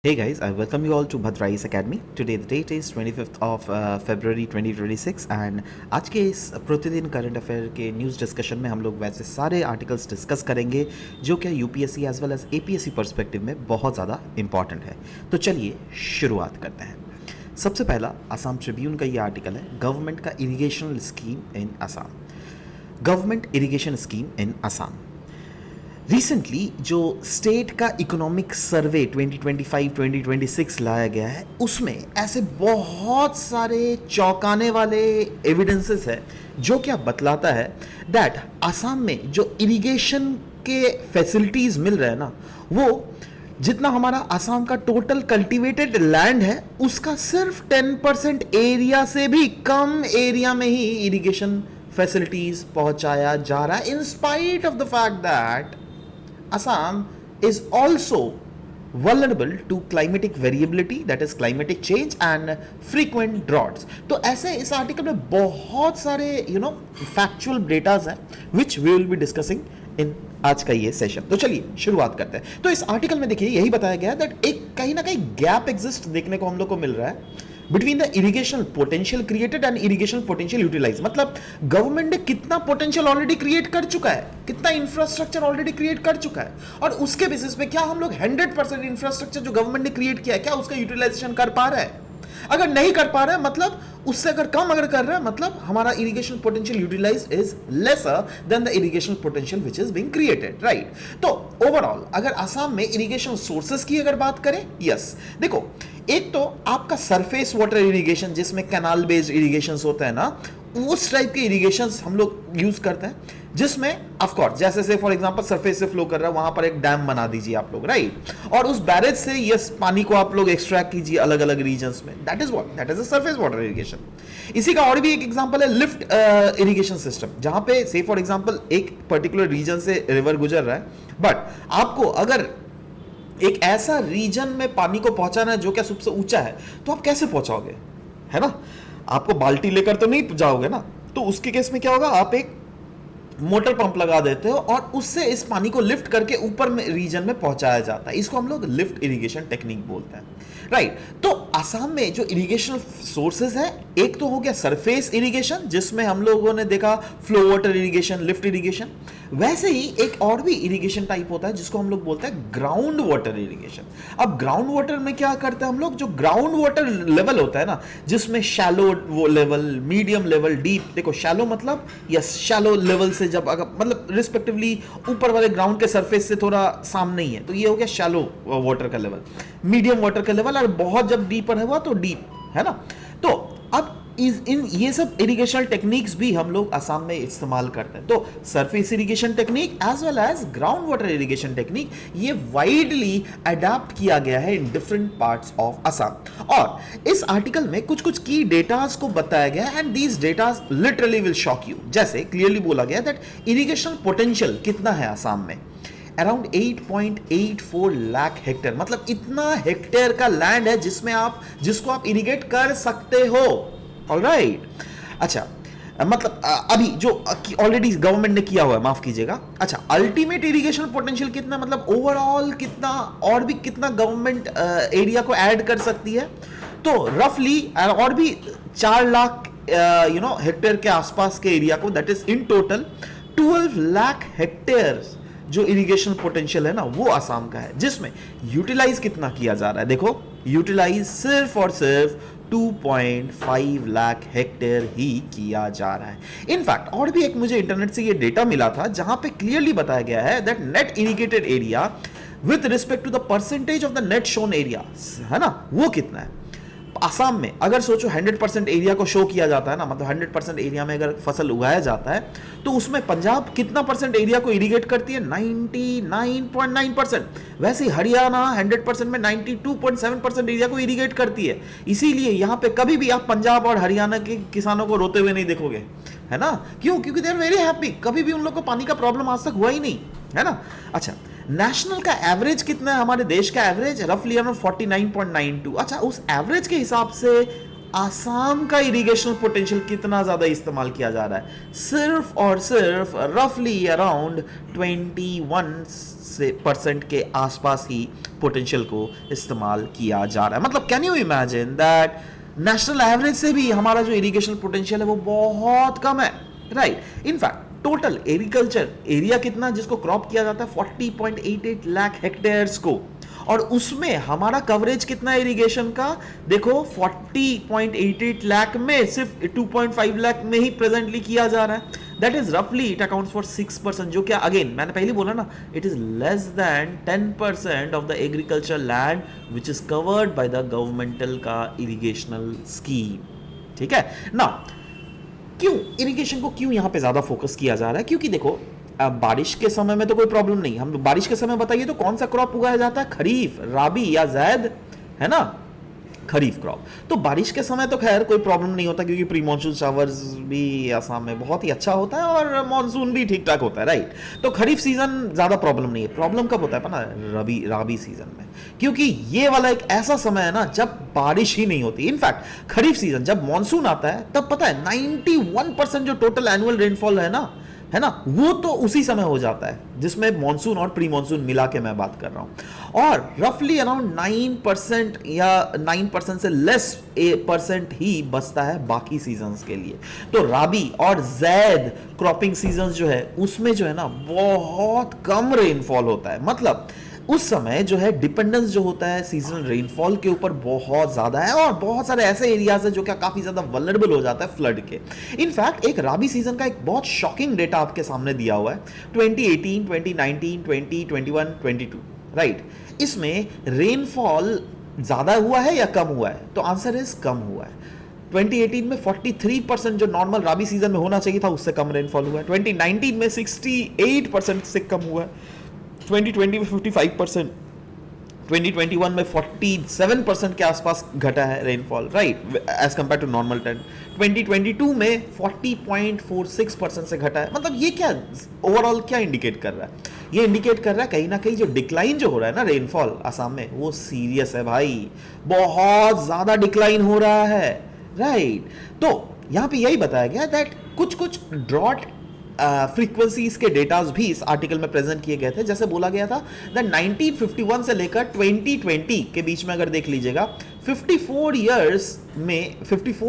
Hey guys, I welcome you all to Bhadrais Academy. Today the date is 25th of February 2026 and आज के इस प्रतिदिन current affair के news discussion में हम लोग वैसे सारे आर्टिकल्स डिस्कस करेंगे जो कि UPSC as well as APSC perspective में बहुत ज़्यादा इंपॉर्टेंट है। तो चलिए शुरुआत करते हैं। सबसे पहला असम ट्रिब्यून का ये आर्टिकल है, गवर्नमेंट का irrigation scheme in Assam. Government irrigation scheme in Assam. Recently जो स्टेट का इकोनॉमिक सर्वे 2025-2026 लाया गया है उसमें ऐसे बहुत सारे चौंकाने वाले एविडेंसेस है जो क्या बतलाता है दैट असम में जो इरिगेशन के फैसिलिटीज़ मिल रहे हैं ना, वो जितना हमारा असम का टोटल कल्टीवेटेड लैंड है उसका सिर्फ 10% एरिया से भी कम एरिया में ही इरिगेशन फैसिलिटीज़ पहुंचाया जा रहा है, in spite of the fact that Assam is also vulnerable to climatic variability, that is climatic change and frequent droughts. तो ऐसे इस आर्टिकल में बहुत सारे factual datas हैं which we will be discussing in आज का ये सेशन। तो चलिए शुरुआत करते हैं। तो इस आर्टिकल में देखिए यही बताया गया है दैट एक कहीं ना कहीं गैप एग्जिस्ट देखने को हम लोग को मिल रहा है between the irrigation potential created and irrigation potential utilise. मतलब गवर्नमेंट ने कितना पोटेंशियल ऑलरेडी क्रिएट कर चुका है, कितना इंफ्रास्ट्रक्चर ऑलरेडी क्रिएट कर चुका है, और उसके बेसिस पे क्या हम लोग 100% इंफ्रास्ट्रक्चर जो गवर्नमेंट ने क्रिएट किया है क्या उसका यूटिलाइजेशन कर पा रहा है। अगर नहीं कर पा रहा है मतलब उससे अगर कम अगर कर रहा है मतलब हमारा irrigation potential utilise is lesser than the irrigation potential which is being created, right. तो ओवरऑल अगर असम में इरिगेशन सोर्सेस की अगर बात करें, यस देखो एक तो आपका सरफेस वाटर इरिगेशन जिसमें कैनाल बेस्ड इरिगेशन होता है ना, उस टाइप के इरिगेशन हम लोग यूज करते हैं जिसमें ऑफ कोर्स जैसे से फॉर एग्जांपल सरफेस से फ्लो कर रहा है वहां पर एक डैम बना दीजिए आप लोग, राइट, और उस बैरेज से यस पानी को आप लोग एक्सट्रैक्ट कीजिए अलग अलग रीजन्स में, that is what that is a surface water irrigation. इसी का और भी एक एग्जांपल है लिफ्ट इरिगेशन सिस्टम, जहां पे से फॉर एग्जांपल एक पर्टिकुलर रीजन से रिवर गुजर रहा है बट आपको अगर एक ऐसा रीजन में पानी को पहुंचाना है जो क्या सबसे ऊंचा है तो आप कैसे पहुंचाओगे, है ना, आपको बाल्टी लेकर तो नहीं जाओगे ना। तो उसके केस में क्या होगा, आप एक मोटर पंप लगा देते हो और उससे इस पानी को लिफ्ट करके ऊपर में रीजन में पहुंचाया जाता है, इसको हम लोग लिफ्ट इरिगेशन टेक्निक बोलते हैं, राइट। तो असम में जो इरिगेशन सोर्सेज है एक तो हो गया सरफेस इरिगेशन जिसमें हम लोगों ने देखा flow water irrigation, lift irrigation, वैसे ही एक और भी इरिगेशन टाइप होता है जिसको हम लोग बोलते हैं ग्राउंड वाटर इरिगेशन। अब ग्राउंड वाटर में क्या करते हैं हम लोग, जो ग्राउंड वाटर लेवल होता है ना जिसमें शैलो वो लेवल, मीडियम लेवल, डीप, देखो शैलो मतलब यस शैलो लेवल से जब अगर मतलब रिस्पेक्टिवली ऊपर वाले ग्राउंड के सरफेस से थोड़ा सामने ही है तो ये हो गया शैलो वाटर का लेवल, मीडियम वाटर का लेवल, और बहुत जब डीपर है हुआ तो डीप, है ना। तो अब इन ये सब इरिगेशन टेक्निक्स भी हम लोग असम में इस्तेमाल करते हैं। तो surface irrigation technique as well as ground water irrigation technique ये वाइडली अडॉप्ट किया गया है in different parts of Assam. और इस आर्टिकल में कुछ कुछ की डेटास को बताया गया and these datas literally will shock you. जैसे क्लियरली बोला गया दैट इरिगेशन पोटेंशियल कितना है असम में, अराउंड 8.84 लाख हेक्टेयर, मतलब इतना हेक्टेयर का लैंड है जिसको आप इरिगेट कर सकते हो, ऑलराइट। अच्छा मतलब अभी जो ऑलरेडी गवर्नमेंट ने किया हुआ है, माफ कीजिएगा। अच्छा अल्टीमेट इरिगेशन पोटेंशियल कितना, मतलब ओवरऑल कितना और भी कितना गवर्नमेंट एरिया को ऐड कर सकती है, तो रफली और भी 4 लाख हेक्टेयर के आसपास के एरिया को, that is in total 12 lakh hectare जो इरिगेशन पोटेंशियल है ना वो असम का है, जिसमें यूटिलाइज कितना किया जा रहा है, देखो यूटिलाइज सिर्फ और सिर्फ 2.5 लाख हेक्टेयर ही किया जा रहा है। इनफैक्ट और भी एक मुझे इंटरनेट से ये डेटा मिला था जहां पे क्लियरली बताया गया है that net irrigated area with respect to the percentage of the net sown area, है ना, वो कितना है असम में। अगर सोचो 100% एरिया को शो किया जाता है ना, मतलब 100% एरिया में अगर फसल उगाया जाता है तो उसमें पंजाब कितना परसेंट एरिया को इरिगेट करती है, 99.9%। वैसे ही हरियाणा 100% में 92.7% एरिया को इरिगेट करती है। इसीलिए यहां पे कभी भी आप पंजाब और हरियाणा के किसानों को रोते हुए नहीं देखोगे, है ना, क्यों, क्योंकि दे आर वेरी हैप्पी, कभी भी उन लोग को पानी का प्रॉब्लम आज तक हुआ ही नहीं, है ना। अच्छा नेशनल का एवरेज कितना है, हमारे देश का एवरेज रफली अराउंड 49.92। अच्छा उस एवरेज के हिसाब से आसाम का इरिगेशनल पोटेंशियल कितना ज़्यादा इस्तेमाल किया जा रहा है, सिर्फ और सिर्फ रफली अराउंड 21% के आसपास ही पोटेंशियल को इस्तेमाल किया जा रहा है। मतलब can you imagine that national average से भी हमारा जो इरिगेशनल पोटेंशियल है वो बहुत कम है, right. In fact total agriculture area कितना जिसको क्रॉप किया जाता है 40.88 लाख हेक्टेयर्स को, और उसमें हमारा कवरेज कितना है इरिगेशन का, देखो 40.88 लाख में सिर्फ 2.5 लाख में ही प्रेजेंटली किया जा रहा है। दैट इज रफली इट अकाउंट्स फॉर 6%, जो क्या अगेन मैंने पहले बोला ना, it is less than 10% of the agriculture land which is covered by the governmental का इरिगेशनल स्कीम। ठीक है ना। क्यों इरिगेशन को क्यों यहां पे ज्यादा फोकस किया जा रहा है, क्योंकि देखो अब बारिश के समय में तो कोई प्रॉब्लम नहीं, हम बारिश के समय बताइए तो कौन सा क्रॉप उगाया जाता है, खरीफ, राबी या जैद, है ना, खरीफ क्रॉप। तो बारिश के समय तो खैर कोई प्रॉब्लम नहीं होता क्योंकि प्री मॉनसून शावर्स भी आसाम में बहुत ही अच्छा होता है और मॉनसून भी ठीक ठाक होता है, राइट। तो खरीफ सीजन ज्यादा प्रॉब्लम नहीं है। प्रॉब्लम कब होता है ना, राबी सीजन में, क्योंकि ये वाला एक ऐसा समय है ना जब बारिश ही नहीं होती। इनफैक्ट खरीफ सीजन जब मॉनसून आता है तब पता है 91% जो टोटल एनुअल रेनफॉल है ना, वो तो उसी समय हो जाता है जिसमें मॉनसून और प्री मॉनसून मिला के मैं बात कर रहा हूं। और रफली अराउंड 9% या 9% से लेस परसेंट ही बचता है बाकी सीजन्स के लिए। तो राबी और जैद क्रॉपिंग सीजन जो है उसमें जो है ना बहुत कम रेनफॉल होता है। मतलब उस समय जो है डिपेंडेंस जो होता है सीजनल रेनफॉल के ऊपर बहुत ज्यादा है, और बहुत सारे ऐसे एरियाज है जो क्या काफी ज्यादा वल्नरेबल हो जाता है फ्लड के। इनफैक्ट एक राबी सीजन का एक बहुत शॉकिंग डेटा आपके सामने दिया हुआ है 2018, 2019, 2021, 22, राइट। इसमें रेनफॉल ज्यादा हुआ है या कम हुआ है, तो आंसर इज कम हुआ है। 2018 में 43% जो नॉर्मल राबी सीजन में होना चाहिए था उससे कम रेनफॉल हुआ है। 2019 में 68% से कम हुआ है। 2020 में 55%, 2021 में 47% के आसपास घटा है rainfall, right, as compare to normal trend. 2022 में 40.46% से घटा है। मतलब ये क्या ओवरऑल क्या इंडिकेट कर रहा है, ये इंडिकेट कर रहा है कहीं ना कहीं जो डिक्लाइन जो हो रहा है ना रेनफॉल आसाम में वो सीरियस है भाई, बहुत ज्यादा डिक्लाइन हो रहा है, राइट। तो यहां पे यही बताया गया दैट कुछ ड्रॉट फ्रीक्वेंसीज के डेटाज भी इस आर्टिकल में प्रेजेंट किए गए थे। जैसे बोला गया था दैट 1951 से लेकर 2020 के बीच में अगर देख लीजिएगा 54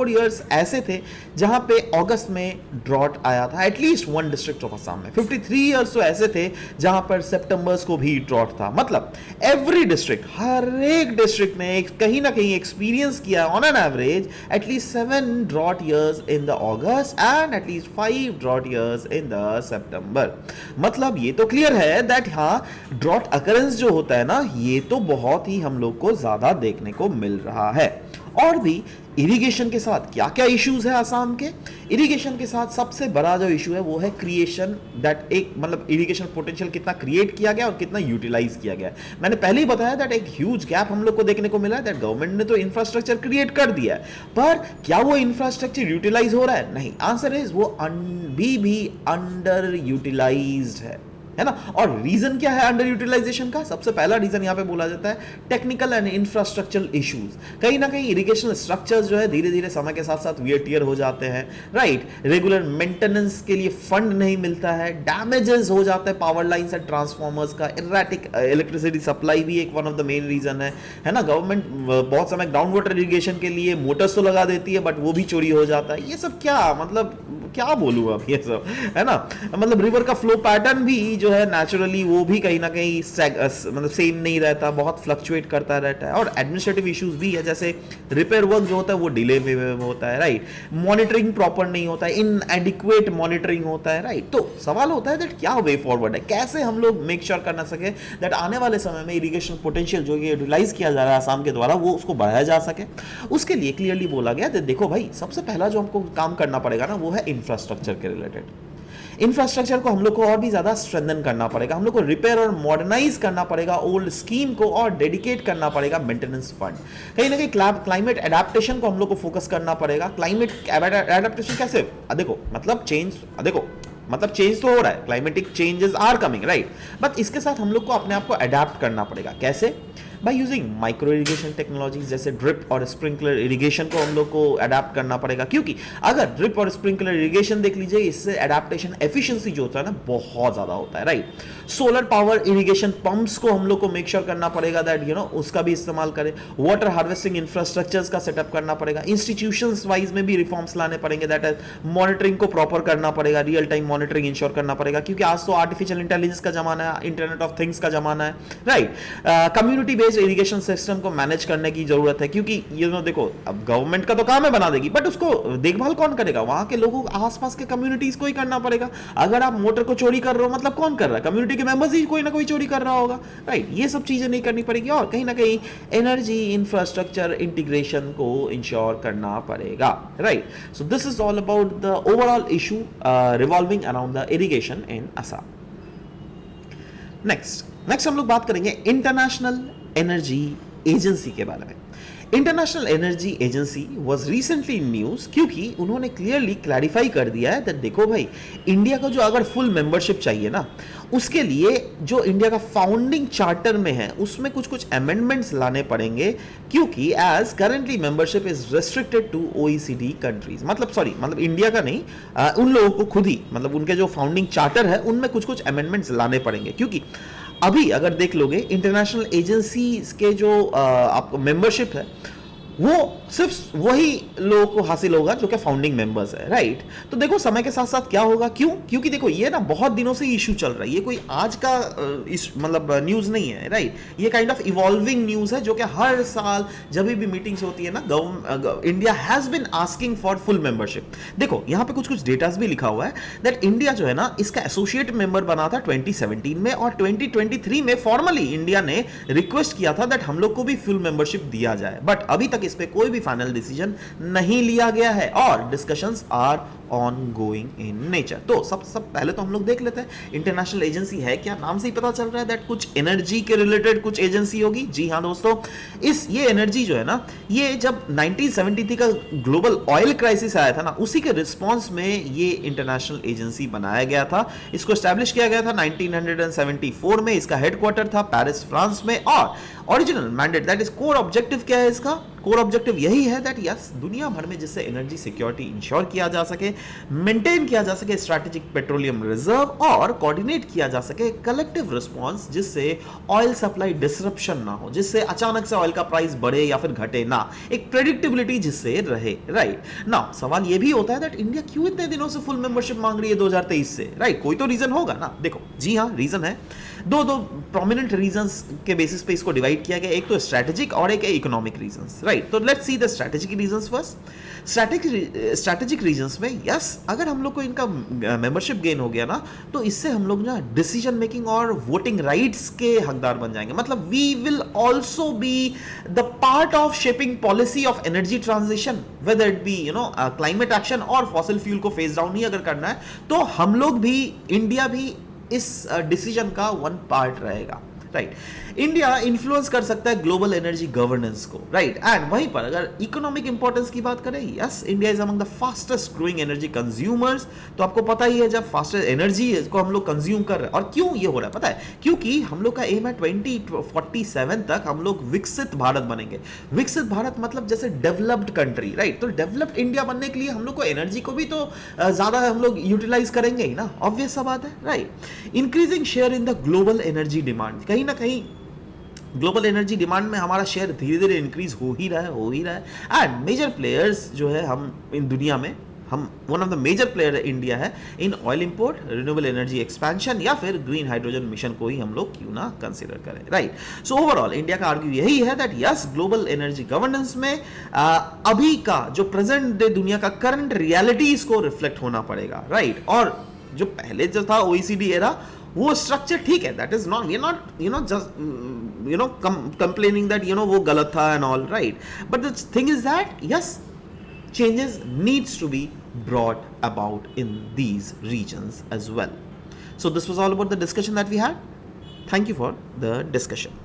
इयर्स ऐसे थे जहां पे अगस्त में ड्रॉट आया था at least one district of Assam में। 53 इयर्स तो ऐसे थे जहां पर सितंबर को भी ड्रॉट था। मतलब एवरी डिस्ट्रिक्ट, हर एक डिस्ट्रिक्ट ने कहीं ना कहीं एक्सपीरियंस किया on an average at least 7 drought years in the August and at least 5 drought years in the September. मतलब ये तो क्लियर है दैट हाँ ड्रॉट अकरेंस जो होता है ना ये तो बहुत ही हम लोग को ज्यादा देखने को मिल रहा है। और भी इरिगेशन के साथ क्या क्या इश्यूज है आसाम के, इरिगेशन के साथ सबसे बड़ा जो इशू है वो है क्रिएशन, दैट एक मतलब इरिगेशन पोटेंशियल कितना क्रिएट किया गया और कितना यूटिलाइज किया गया। मैंने पहले ही बताया दैट एक ह्यूज गैप हम लोग को देखने को मिला है, दैट गवर्नमेंट ने तो इंफ्रास्ट्रक्चर क्रिएट कर दिया है पर क्या वो इंफ्रास्ट्रक्चर यूटिलाइज हो रहा है, नहीं। आंसर इज वो भी अंडर यूटिलाइज्ड है ना। और रीजन क्या है अंडर यूटिलाइजेशन का, सबसे पहला रीजन यहां पे बोला जाता है टेक्निकल एंड इंफ्रास्ट्रक्चरल इश्यूज। कहीं ना कहीं इरिगेशन स्ट्रक्चर्स जो है धीरे धीरे समय के साथ साथ वियर टियर हो जाते हैं, राइट। रेगुलर मेंटेनेंस के लिए फंड नहीं मिलता है, डैमेजेस हो जाते हैं पावर लाइंस एंड ट्रांसफॉर्मर्स का, इरेटिक इलेक्ट्रिसिटी सप्लाई भी एक one of the main reason है ना। गवर्नमेंट बहुत समय ग्राउंड वाटर इरिगेशन के लिए मोटर्स तो लगा देती है बट वो भी चोरी हो जाता है। ये सब क्या मतलब क्या बोलूं अब, ये सब है ना। मतलब रिवर का फ्लो पैटर्न भी जो है नेचुरली वो भी कहीं ना कहीं मतलब सेम नहीं रहता, बहुत फ्लक्चुएट करता रहता है। और एडमिनिस्ट्रेटिव इश्यूज भी है, जैसे रिपेयर वर्क जो होता है वो डिले में होता है, राइट। मॉनिटरिंग प्रॉपर नहीं होता है, इनएडिक्वेट मॉनिटरिंग होता है, राइट। तो सवाल होता है दैट क्या वे फॉरवर्ड है, कैसे हम लोग मेक श्योर करना सके दैट आने वाले समय में इरिगेशन पोटेंशियल जो ये यूटिलाइज किया जा रहा है आसाम के द्वारा वो उसको बढ़ाया जा सके। उसके लिए क्लियरली बोला गया देखो भाई सबसे पहला जो हमको काम करना पड़ेगा ना वो है इंफ्रास्ट्रक्चर के रिलेटेड। इंफ्रास्ट्रक्चर को हम लोग को और भी ज्यादा स्ट्रेंथन करना पड़ेगा, हम लोग को रिपेयर और मॉडर्नाइज करना पड़ेगा ओल्ड स्कीम को और डेडिकेट करना पड़ेगा मेंटेनेंस फंड। कहीं ना कहीं क्लाइमेट एडेप्टेशन को हम लोग को फोकस करना पड़ेगा। क्लाइमेट एडेप्टेशन कैसे, देखो मतलब चेंज तो हो रहा है, climatic changes are coming, right. But इसके साथ हम लोग को अपने आप को अडेप्ट करना पड़ेगा। कैसे, by using micro irrigation technologies जैसे ड्रिप और स्प्रिंकलर इरिगेशन को हम लोग को अडेप्ट करना पड़ेगा, क्योंकि अगर ड्रिप और स्प्रिंकलर इरिगेशन देख लीजिए, इससे एडेप्टेशन एफिशिएंसी जो होता है ना बहुत ज्यादा होता है, right. Solar power irrigation pumps को हम लोग को मेक श्योर करना पड़ेगा दैट उसका भी इस्तेमाल करें। वाटर हार्वेस्टिंग इंफ्रास्ट्रक्चर्स का सेटअप करना पड़ेगा। इंस्टीट्यूशंस वाइज में भी रिफॉर्म्स लाने पड़ेंगे, दैट इज मॉनिटरिंग को प्रॉपर करना पड़ेगा, रियल टाइम मॉनिटरिंग इंश्योर करना पड़ेगा, क्योंकि आज तो आर्टिफिशियल इंटेलिजेंस का जमाना है, इंटरनेट ऑफ थिंग्स का जमाना है, right. Community based irrigation system को मैनेज करने की जरूरत है, क्योंकि देखो अब गवर्नमेंट का तो काम है बना देगी, बट उसको देखभाल कौन करेगा? वहां के लोगों, आसपास के कम्युनिटीज को ही करना पड़ेगा। अगर आप मोटर को चोरी कर रहे हो, मतलब कौन कर रहा है? कम्युनिटी के मेंबर्स ही कोई ना कोई चोरी कर रहा होगा, राइट। ये सब चीजें नहीं करनी पड़ेगी, और कहीं ना कहीं एनर्जी इंफ्रास्ट्रक्चर इंटीग्रेशन को इंश्योर करना पड़ेगा, right. So this is all about the overall issue revolving around the irrigation in Assam. Next हम लोग बात करेंगे इंटरनेशनल एनर्जी एजेंसी के बारे में। International energy agency was recently news, क्योंकि उन्होंने क्लियरली क्लैरिफाई कर दिया है दैट देखो भाई, इंडिया का जो अगर फुल मेंबरशिप चाहिए ना, उसके लिए जो इंडिया का फाउंडिंग चार्टर में है उसमें कुछ अमेंडमेंट्स लाने पड़ेंगे, क्योंकि as currently membership is restricted to OECD countries. मतलब इंडिया का नहीं, उन लोगों को खुद ही, मतलब उनके जो फाउंडिंग चार्टर है उनमें कुछ अमेंडमेंट्स लाने पड़ेंगे, क्योंकि अभी अगर देख लोगे इंटरनेशनल एजेंसीज के जो आपको मेंबरशिप है वो सिर्फ वही लोगों को हासिल होगा जो कि फाउंडिंग मेंबर्स है, राइट। तो देखो समय के साथ साथ क्या होगा, क्योंकि देखो ये ना बहुत दिनों से इशू चल रहा है, ये कोई आज का मतलब न्यूज नहीं है, राइट। ये काइंड ऑफ इवॉल्विंग न्यूज है, जो कि हर साल जब भी मीटिंग्स होती है ना, India has been asking for full membership. देखो यहाँ पे कुछ डेटास भी लिखा हुआ है दैट इंडिया जो है ना, इसका एसोसिएट मेंबर बना था 2017 में, और 2023 में फॉर्मली इंडिया ने रिक्वेस्ट किया था दैट हम लोग को भी फुल मेंबरशिप दिया जाए, बट अभी तक इस पे कोई भी फाइनल डिसीजन नहीं लिया गया है, और discussions are ongoing in nature. तो सब पहले तो हम लोग देख लेते हैं इंटरनेशनल एजेंसी है क्या। नाम से ही पता चल रहा है दैट कुछ एनर्जी के रिलेटेड कुछ एजेंसी होगी। जी हाँ दोस्तों, ये एनर्जी जो है ना, ये जब 1973 का ग्लोबल ऑयल क्राइसिस आया था ना, उसी के रिस्पॉन्स में ये इंटरनेशनल एजेंसी बनाया गया था। इसको एस्टैब्लिश किया गया था 1974 में। इसका हेडक्वार्टर था पेरिस, फ्रांस में, और original mandate that is core objective क्या है इसका? कोर ऑब्जेक्टिव यही है दैट यस, दुनिया भर में जिससे एनर्जी सिक्योरिटी इंश्योर किया जा सके, मेंटेन किया जा सके स्ट्रैटेजिक पेट्रोलियम रिजर्व, और कोऑर्डिनेट किया जा सके कलेक्टिव रिस्पांस, जिससे ऑयल सप्लाई डिसरप्शन ना हो, जिससे अचानक से ऑयल का प्राइस बढ़े या फिर घटे ना, एक प्रेडिक्टेबिलिटी जिससे रहे, राइट ना। सवाल यह भी होता है दैट इंडिया क्यों इतने दिनों से फुल मेंबरशिप मांग रही है 2023 से, राइट। कोई तो रीजन होगा ना। देखो जी हाँ, रीजन है दो प्रोमिनेंट रीजंस के बेसिस पे इसको डिवाइड किया गया, एक तो स्ट्रैटेजिक और एक है इकोनॉमिक रीजंस, राइट। तो let's see the strategic reasons first. Strategic reasons में यस, अगर हम लोग को इनका मेंबरशिप गेन हो गया ना, तो इससे हम लोग ना डिसीजन मेकिंग और वोटिंग राइट्स के हकदार बन जाएंगे। मतलब we will also be the part of shaping policy of energy transition, whether it be climate action और फॉसिल फ्यूल को फेज डाउन ही अगर करना है, तो हम लोग भी, इंडिया भी इस डिसीजन का वन पार्ट रहेगा, राइट। इंडिया इन्फ्लुएंस कर सकता है ग्लोबल एनर्जी गवर्नेंस को, राइट। एंड वहीं पर अगर इकोनॉमिक इंपॉर्टेंस की बात करें, yes, India is among the fastest growing energy consumers. तो आपको पता ही है, जब फास्टेस्ट एनर्जी को हम लोग कंज्यूम कर रहे हैं, और क्यों ये हो रहा है पता है? क्योंकि हम लोग का एम है 2047 तक हम लोग विकसित भारत बनेंगे। विकसित भारत मतलब जैसे डेवलप्ड कंट्री, राइट। तो डेवलप्ड इंडिया बनने के लिए हम लोग को एनर्जी को भी तो ज्यादा हम लोग यूटिलाइज करेंगे ही ना, ऑब्वियस सा बात है, right. Increasing share in the global energy demand, कहीं ना कहीं ग्लोबल एनर्जी डिमांड में हमारा शेयर धीरे धीरे इंक्रीज हो ही रहा है। एंड मेजर प्लेयर्स जो है हम इन दुनिया में, हम one of the major player India है in oil import, renewable energy expansion, या फिर ग्रीन हाइड्रोजन मिशन को ही हम लोग क्यों ना कंसीडर करें, राइट। सो ओवरऑल इंडिया का आर्ग्यू यही है that yes, global energy governance में अभी का जो प्रेजेंट डे दुनिया का करंट रियलिटीज को रिफ्लेक्ट होना पड़ेगा, राइट। और जो पहले जो था ओईसीडी एरा, वो स्ट्रक्चर ठीक है, that is not, we are not just complaining that वो गलत था and all, right. But the thing is that yes, changes needs to be brought about in these regions as well. So this was all about the discussion that we had. Thank you for the discussion.